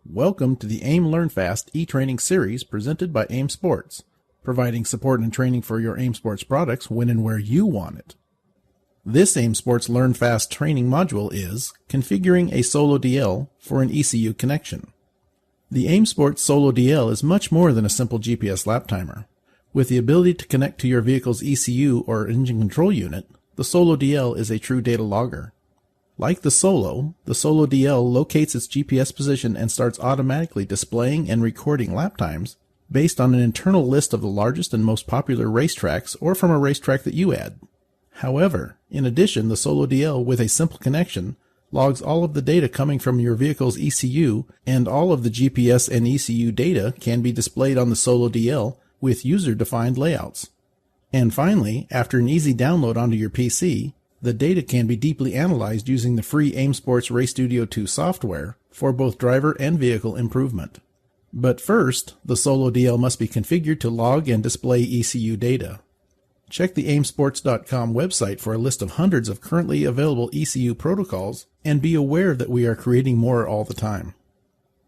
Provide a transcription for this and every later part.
Welcome to the AiM LearnFast E-Training series presented by AiM Sports, providing support and training for your AiM Sports products when and where you want it. This AiM Sports LearnFast training module is Configuring a SoloDL for an ECU Connection. The AiM Sports SoloDL is much more than a simple GPS lap timer. With the ability to connect to your vehicle's ECU or engine control unit, the SoloDL is a true data logger. Like the SoloDL locates its GPS position and starts automatically displaying and recording lap times based on an internal list of the largest and most popular racetracks or from a racetrack that you add. However, in addition, the SoloDL with a simple connection logs all of the data coming from your vehicle's ECU, and all of the GPS and ECU data can be displayed on the SoloDL with user-defined layouts. And finally, after an easy download onto your PC, the data can be deeply analyzed using the free AiM Sports Race Studio 2 software for both driver and vehicle improvement. But first, the SoloDL must be configured to log and display ECU data. Check the aimsports.com website for a list of hundreds of currently available ECU protocols, and be aware that we are creating more all the time.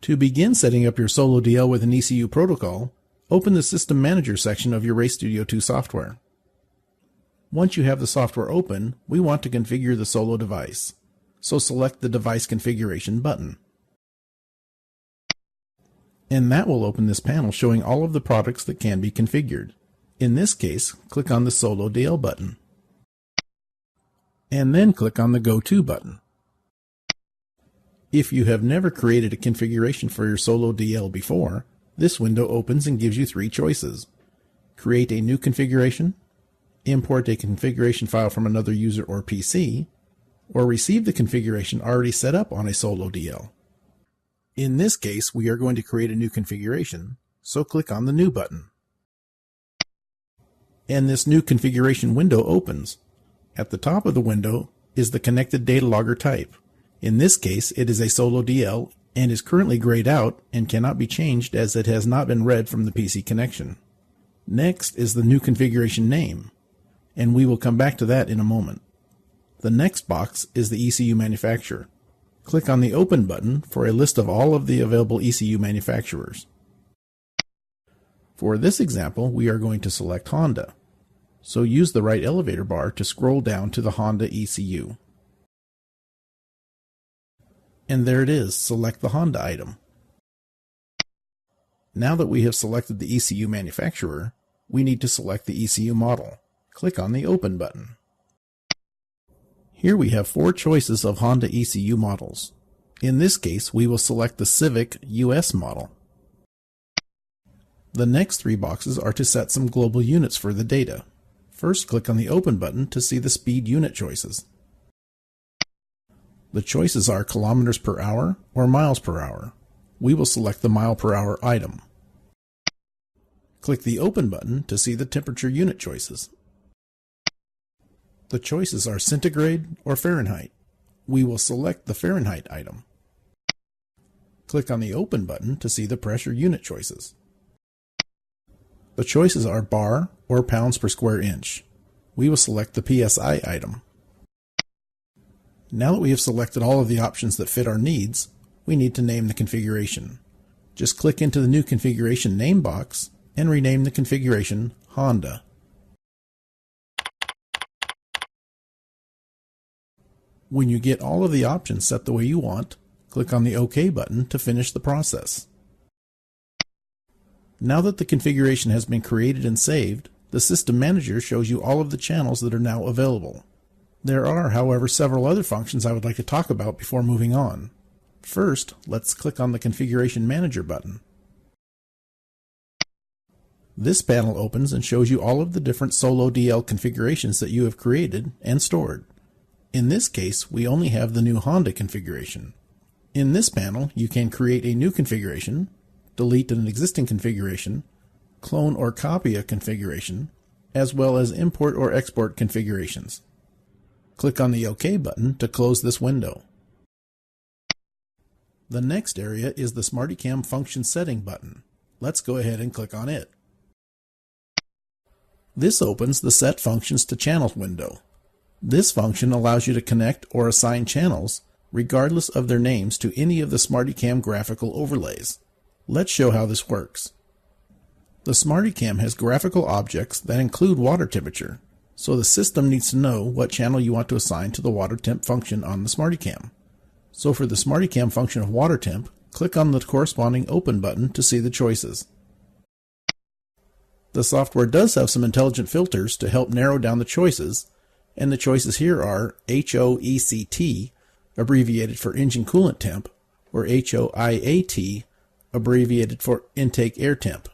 To begin setting up your SoloDL with an ECU protocol, open the System Manager section of your Race Studio 2 software. Once you have the software open, we want to configure the Solo device, so select the Device Configuration button. And that will open this panel showing all of the products that can be configured. In this case, click on the SoloDL button, and then click on the Go To button. If you have never created a configuration for your SoloDL before, this window opens and gives you three choices: create a new configuration, import a configuration file from another user or PC, or receive the configuration already set up on a SoloDL. In this case, we are going to create a new configuration, so click on the New button. And this new configuration window opens. At the top of the window is the connected data logger type. In this case, it is a SoloDL and is currently grayed out and cannot be changed as it has not been read from the PC connection. Next is the new configuration name, and we will come back to that in a moment. The next box is the ECU manufacturer. Click on the Open button for a list of all of the available ECU manufacturers. For this example, we are going to select Honda, so use the right elevator bar to scroll down to the Honda ECU. And there it is, select the Honda item. Now that we have selected the ECU manufacturer, we need to select the ECU model. Click on the Open button. Here we have four choices of Honda ECU models. In this case, we will select the Civic US model. The next three boxes are to set some global units for the data. First, click on the Open button to see the speed unit choices. The choices are kilometers per hour or miles per hour. We will select the mile per hour item. Click the Open button to see the temperature unit choices. The choices are centigrade or Fahrenheit. We will select the Fahrenheit item. Click on the Open button to see the pressure unit choices. The choices are bar or pounds per square inch. We will select the PSI item. Now that we have selected all of the options that fit our needs, we need to name the configuration. Just click into the new configuration name box and rename the configuration Honda. When you get all of the options set the way you want, click on the OK button to finish the process. Now that the configuration has been created and saved, the System Manager shows you all of the channels that are now available. There are, however, several other functions I would like to talk about before moving on. First, let's click on the Configuration Manager button. This panel opens and shows you all of the different SoloDL configurations that you have created and stored. In this case, we only have the new Honda configuration. In this panel, you can create a new configuration, delete an existing configuration, clone or copy a configuration, as well as import or export configurations. Click on the OK button to close this window. The next area is the SmartyCam Function Setting button. Let's go ahead and click on it. This opens the Set Functions to Channels window. This function allows you to connect or assign channels regardless of their names, to any of the SmartyCam graphical overlays. Let's show how this works. The SmartyCam has graphical objects that include water temperature, so the system needs to know what channel you want to assign to the water temp function on the SmartyCam. So for the SmartyCam function of water temp, click on the corresponding Open button to see the choices. The software does have some intelligent filters to help narrow down the choices, and the choices here are HOECT, abbreviated for engine coolant temp, or HOIAT, abbreviated for intake air temp.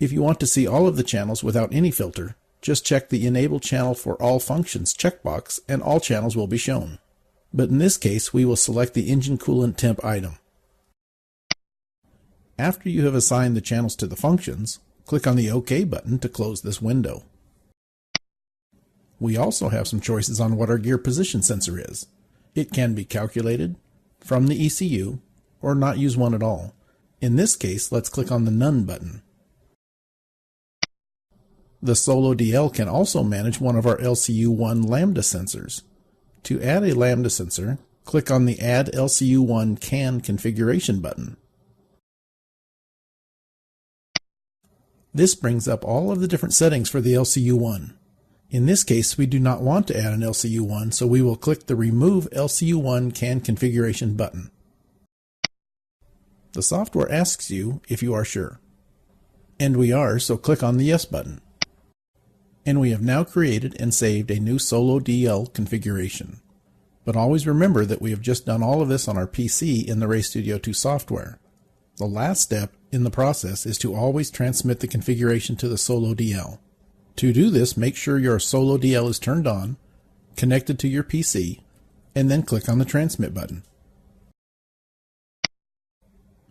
If you want to see all of the channels without any filter, just check the Enable Channel for All Functions checkbox and all channels will be shown. But in this case, we will select the engine coolant temp item. After you have assigned the channels to the functions, click on the OK button to close this window. We also have some choices on what our gear position sensor is. It can be calculated, from the ECU, or not use one at all. In this case, let's click on the None button. The SoloDL can also manage one of our LCU1 Lambda sensors. To add a Lambda sensor, click on the Add LCU1 CAN Configuration button. This brings up all of the different settings for the LCU1. In this case, we do not want to add an LCU1, so we will click the Remove LCU1 CAN Configuration button. The software asks you if you are sure. And we are, so click on the Yes button. And we have now created and saved a new SoloDL configuration. But always remember that we have just done all of this on our PC in the Ray Studio 2 software. The last step in the process is to always transmit the configuration to the SoloDL. To do this, make sure your SoloDL is turned on, connected to your PC, and then click on the Transmit button.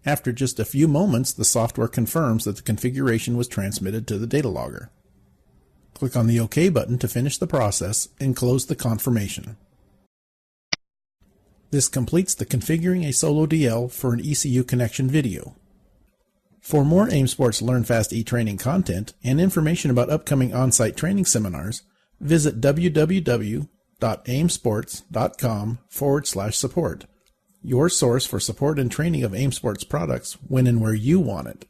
After just a few moments, the software confirms that the configuration was transmitted to the data logger. Click on the OK button to finish the process and close the confirmation. This completes the Configuring a SoloDL for an ECU Connection video. For more AiM Sports LearnFast E-Training content and information about upcoming on-site training seminars, visit www.aimsports.com/support, your source for support and training of AiM Sports products when and where you want it.